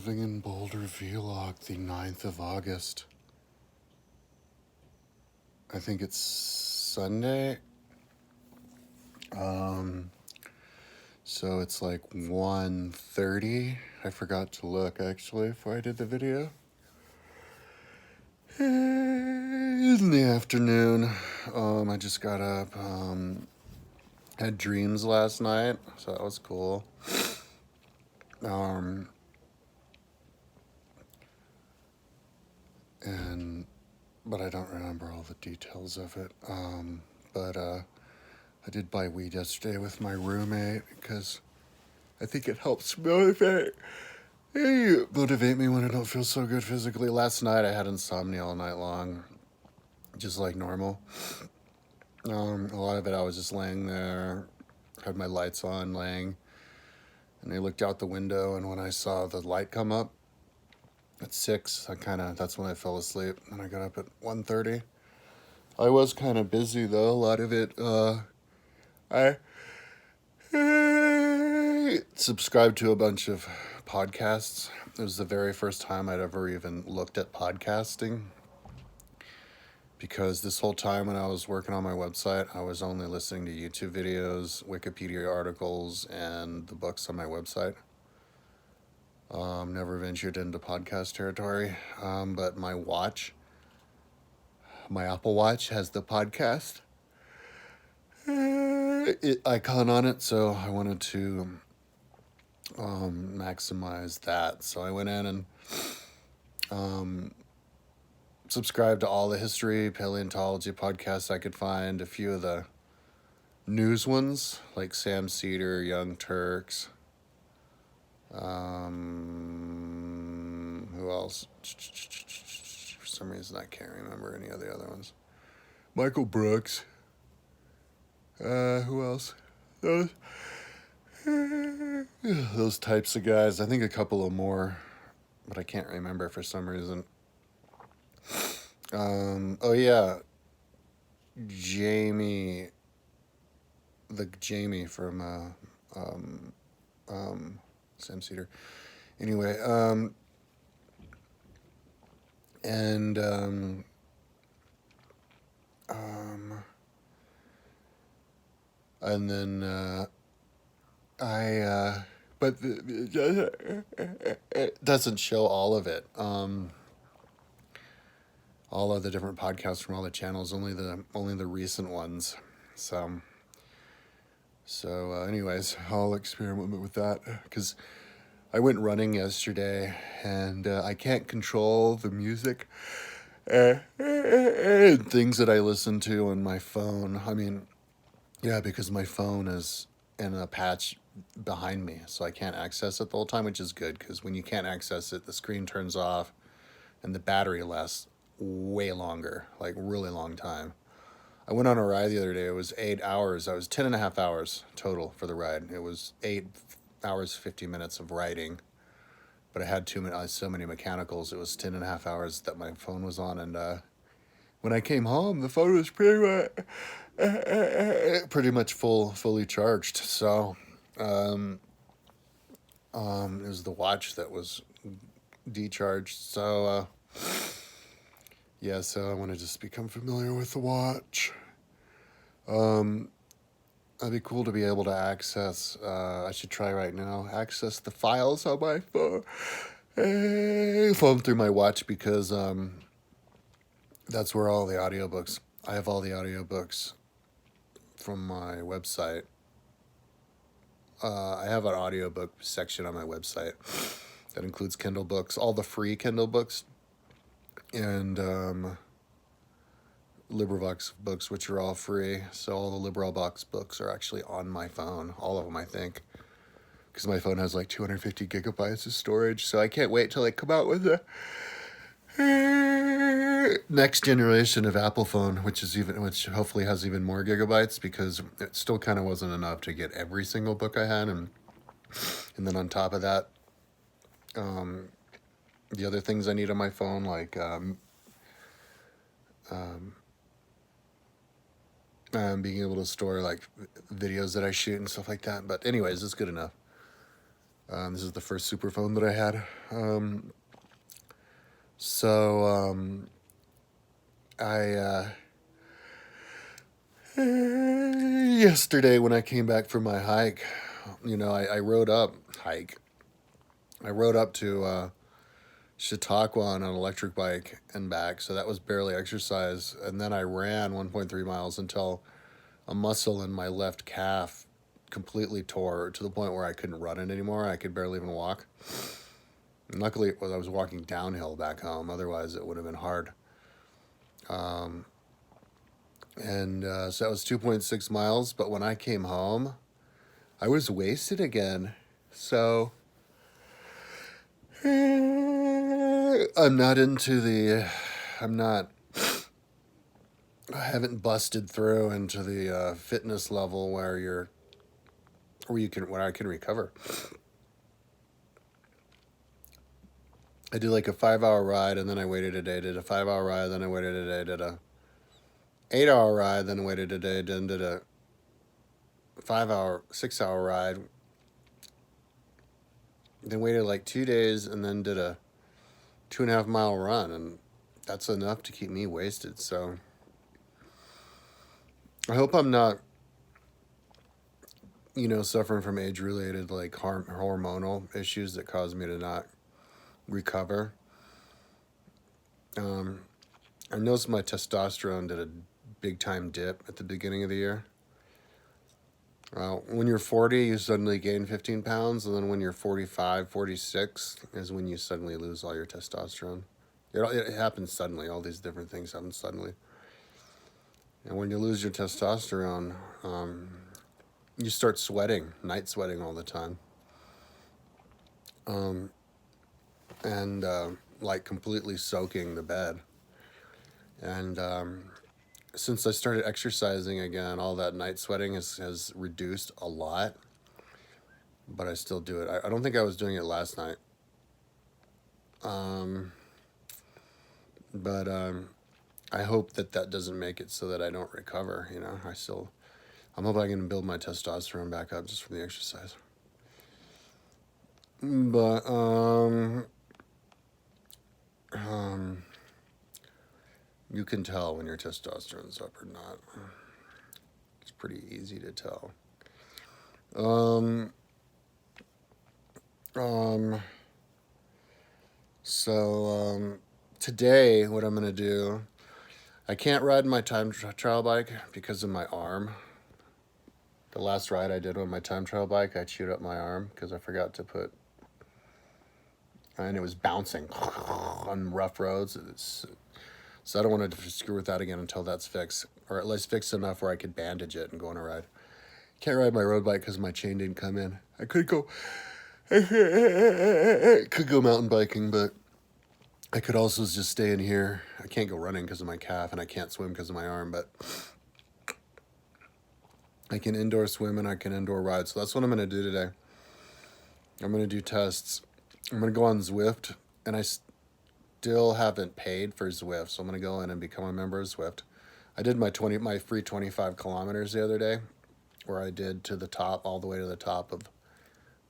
Living in Boulder vlog, the 9th of August. I think it's Sunday. So it's like 1:30. I forgot to look actually before I did the video. In the afternoon, I just got up. Had dreams last night, so that was cool. But I don't remember all the details of it. But I did buy weed yesterday with my roommate because I think it helps motivate me when I don't feel so good physically. Last night I had insomnia all night long, just like normal. A lot of it I was just laying there, had my lights on, laying, and I looked out the window, and when I saw the light come up at 6, that's when I fell asleep, and I got up at 1:30. I was kind of busy though. A lot of it, I subscribed to a bunch of podcasts. It was the very first time I'd ever even looked at podcasting, because this whole time when I was working on my website, I was only listening to YouTube videos, Wikipedia articles, and the books on my website. Never ventured into podcast territory, but my Apple Watch has the podcast icon on it, so I wanted to maximize that. So I went in and subscribed to all the history, paleontology podcasts I could find, a few of the news ones like Sam Cedar, Young Turks. Who else? For some reason I can't remember any of the other ones. Michael Brooks. Who else? Those types of guys. I think a couple of more, but I can't remember for some reason. Oh yeah, Jamie from Sam Cedar. Anyway, and then but it doesn't show all of it. All of the different podcasts from all the channels, only the recent ones. So anyways, I'll experiment with that because I went running yesterday, and I can't control the music and things that I listen to on my phone. I mean, yeah, because my phone is in a patch behind me, so I can't access it the whole time, which is good because when you can't access it, the screen turns off and the battery lasts way longer, like really long time. I went on a ride the other day. It was 8 hours. I was 10 and a half hours total for the ride. It was 8 hours, 50 minutes of riding, but I had so many mechanicals. It was 10 and a half hours that my phone was on. And when I came home, the phone was pretty much fully charged. So it was the watch that was decharged. So yeah, so I want to just become familiar with the watch. It'd be cool to be able to access, I should try right now, access the files on my phone through my watch, because that's where all the audiobooks, I have all the audiobooks from my website. I have an audiobook section on my website that includes Kindle books, all the free Kindle books, and LibriVox books, which are all free. So all the LibriVox books are actually on my phone, all of them, I think, because my phone has like 250 gigabytes of storage. So I can't wait till they come out with the next generation of Apple phone, which hopefully has even more gigabytes, because it still kind of wasn't enough to get every single book I had, and then on top of that, the other things I need on my phone, like being able to store like videos that I shoot and stuff like that. But anyways, it's good enough. This is the first super phone that I had. So I yesterday when I came back from my hike, I rode up hike. I rode up to Chautauqua on an electric bike and back, so that was barely exercise. And then I ran 1.3 miles until a muscle in my left calf completely tore to the point where I couldn't run it anymore. I could barely even walk. And luckily, it was I was walking downhill back home. Otherwise, it would have been hard. So that was 2.6 miles. But when I came home, I was wasted again. So I'm not into the. I'm not. I haven't busted through into the fitness level where I can recover. I did like a 5 hour ride and then I waited a day. Did a 5 hour ride, then I waited a day. Did a 8 hour ride, then waited a day. Then did a 6 hour ride. Then waited like 2 days and then did a 2.5 mile run, and that's enough to keep me wasted. So I hope I'm not, suffering from age-related like hormonal issues that cause me to not recover. I noticed my testosterone did a big time dip at the beginning of the year. When you're 40, you suddenly gain 15 pounds, and then when you're 45, 46 is when you suddenly lose all your testosterone. It happens suddenly. All these different things happen suddenly. And when you lose your testosterone, you start sweating, night sweating all the time. Like completely soaking the bed. And since I started exercising again, all that night sweating has reduced a lot. But I still do it. I don't think I was doing it last night. But I hope that doesn't make it so that I don't recover. I'm hoping I can build my testosterone back up just from the exercise. But you can tell when your testosterone's up or not. It's pretty easy to tell. So today, what I'm gonna do, I can't ride my time trial bike because of my arm. The last ride I did on my time trial bike, I chewed up my arm because I forgot to put, and it was bouncing on rough roads. So I don't want to screw with that again until that's fixed, or at least fixed enough where I could bandage it and go on a ride. Can't ride my road bike because my chain didn't come in. I could go mountain biking, but I could also just stay in here. I can't go running because of my calf, and I can't swim because of my arm, but I can indoor swim and I can indoor ride. So that's what I'm going to do today. I'm going to do tests. I'm going to go on Zwift, and I still haven't paid for Zwift, so I'm going to go in and become a member of Zwift. I did my free 25 kilometers the other day, where I did to the top, all the way to the top of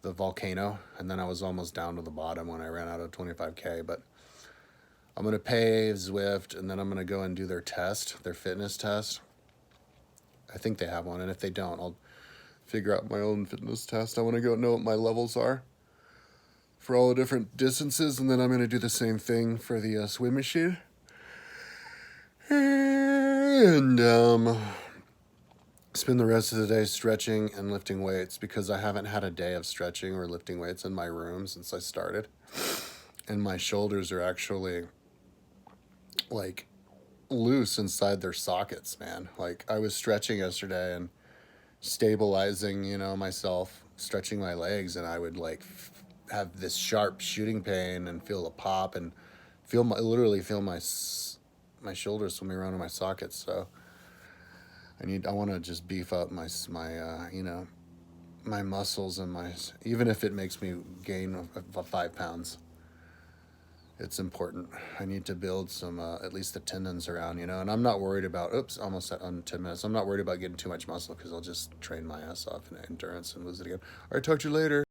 the volcano, and then I was almost down to the bottom when I ran out of 25K, but I'm going to pay Zwift, and then I'm going to go and do their fitness test. I think they have one, and if they don't, I'll figure out my own fitness test. I want to go know what my levels are for all the different distances, and then I'm going to do the same thing for the swim machine. And spend the rest of the day stretching and lifting weights, because I haven't had a day of stretching or lifting weights in my room since I started. And my shoulders are actually like loose inside their sockets, man. Like I was stretching yesterday and stabilizing, myself, stretching my legs, and I would like have this sharp shooting pain and feel a pop and literally feel my shoulders swimming around in my sockets. So I want to just beef up my my muscles and even if it makes me gain 5 pounds. It's important. I need to build some, at least the tendons around, and I'm not worried about, almost on 10 minutes. I'm not worried about getting too much muscle because I'll just train my ass off in endurance and lose it again. All right, talk to you later.